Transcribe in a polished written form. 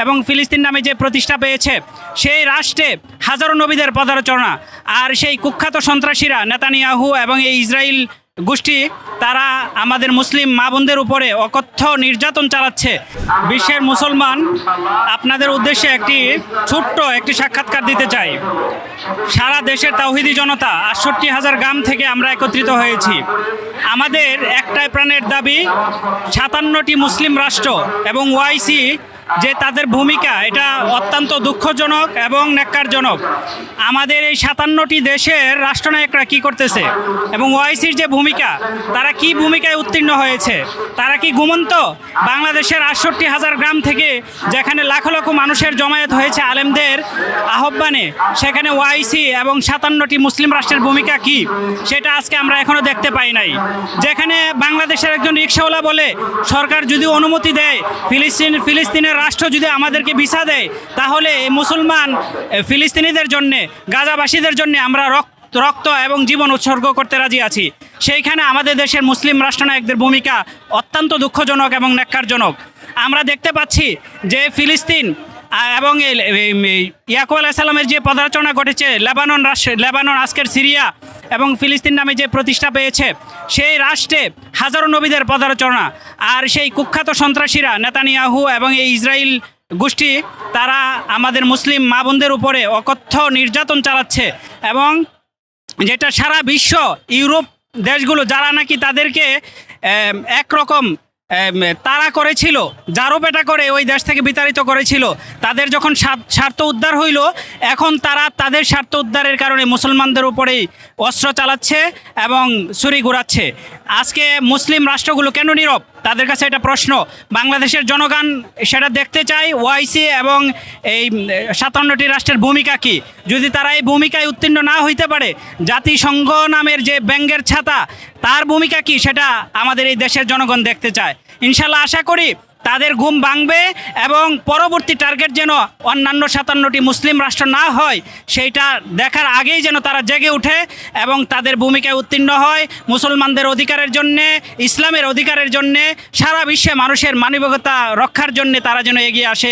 এবং ফিলিস্তিন নামে যে প্রতিষ্ঠা পেয়েছে সেই রাষ্ট্রে হাজারো নবীদের পদার্চনা আর সেই কুখ্যাত সন্ত্রাসীরা নেতানিয়াহু এবং এই ইসরায়েল গোষ্ঠী তারা আমাদের মুসলিম মা বোনদের উপরে অকথ্য নির্যাতন চালাচ্ছে। বিশ্বের মুসলমান, আপনাদের উদ্দেশ্যে ছোট্ট একটি সাক্ষাৎকার দিতে চাই। সারা দেশের তাওহিদি জনতা ৬৮,০০০ গ্রাম থেকে আমরা একত্রিত হয়েছি। আমাদের একটাই প্রাণের দাবি, ৫৭টি মুসলিম রাষ্ট্র এবং ওআইসি যে তাদের ভূমিকা এটা অত্যন্ত দুঃখজনক এবং ন্যাক্কারজনক। আমাদের এই ৫৭টি দেশের রাষ্ট্রনায়করা কি করতেছে এবং ওআইসির যে ভূমিকা, তারা কি ভূমিকায় উত্তীর্ণ হয়েছে? তারা কি ঘুমন্ত? বাংলাদেশের ৬৮,০০০ গ্রাম থেকে যেখানে লাখো লাখো মানুষের জমায়েত হয়েছে আলেমদের আহ্বানে, সেখানে ওআইসি এবং ৫৭টি মুসলিম রাষ্ট্রের ভূমিকা কি সেটা আজকে আমরা এখনও দেখতে পাই নাই। যেখানে বাংলাদেশের একজন রিকশাওয়ালা বলে সরকার যদি অনুমতি দেয়, ফিলিস্তিনের রাষ্ট্র যদি আমাদেরকে ভিসা দেয়, তাহলে এই মুসলমান ফিলিস্তিনিদের জন্যে, গাজাবাসীদের জন্যে আমরা রক্ত এবং জীবন উৎসর্গ করতে রাজি আছি। সেইখানে আমাদের দেশের মুসলিম রাষ্ট্রনায়কদের ভূমিকা অত্যন্ত দুঃখজনক এবং ন্যাক্কারজনক। আমরা দেখতে পাচ্ছি যে ফিলিস্তিন এবং ইয়াকুব আলাইহিস সালামের যে পদার্চনা ঘটেছে লেবানন, আজকের সিরিয়া এবং ফিলিস্তিন নামে যে প্রতিষ্ঠা পেয়েছে সেই রাষ্ট্রে হাজারো নবীদের পদার্চনা আর সেই কুখ্যাত সন্ত্রাসীরা নেতানিয়াহু এবং এই ইসরায়েল গোষ্ঠী তারা আমাদের মুসলিম মা বোনদের উপরে অকথ্য নির্যাতন চালাচ্ছে। এবং যেটা সারা বিশ্ব, ইউরোপ দেশগুলো যারা নাকি তাদেরকে একরকম তারা করেছিল, জারো পেটা করে ওই দেশ থেকে বিতাড়িত করেছিল, তাদের যখন স্বার্থ উদ্ধার হইল, এখন তারা তাদের স্বার্থ উদ্ধারের কারণে মুসলমানদের উপরেই অস্ত্র চালাচ্ছে এবং ছুরি ঘুরাচ্ছে। আজকে মুসলিম রাষ্ট্রগুলো কেন নীরব? তাদের কাছে এটা প্রশ্ন। বাংলাদেশের জনগণ সেটা দেখতে চায়, ওআইসি এবং এই ৫৭টি রাষ্ট্রের ভূমিকা কি। যদি তারা এই ভূমিকায় উত্তীর্ণ না হইতে পারে, জাতিসংঘ নামের যে ব্যঙ্গের ছাতা, তার ভূমিকা কি সেটা আমাদের এই দেশের জনগণ দেখতে চায়। ইনশাল্লাহ আশা করি তাদের ঘুম ভাঙবে এবং পরবর্তী টার্গেট যেন অন্যান্য ৫৭টি মুসলিম রাষ্ট্র না হয়, সেইটা দেখার আগেই যেন তারা জেগে ওঠে এবং তাদের ভূমিকায় উত্তীর্ণ হয়। মুসলমানদের অধিকারের জন্যে, ইসলামের অধিকারের জন্যে, সারা বিশ্বে মানুষের মানবিকতা রক্ষার জন্যে তারা যেন এগিয়ে আসে।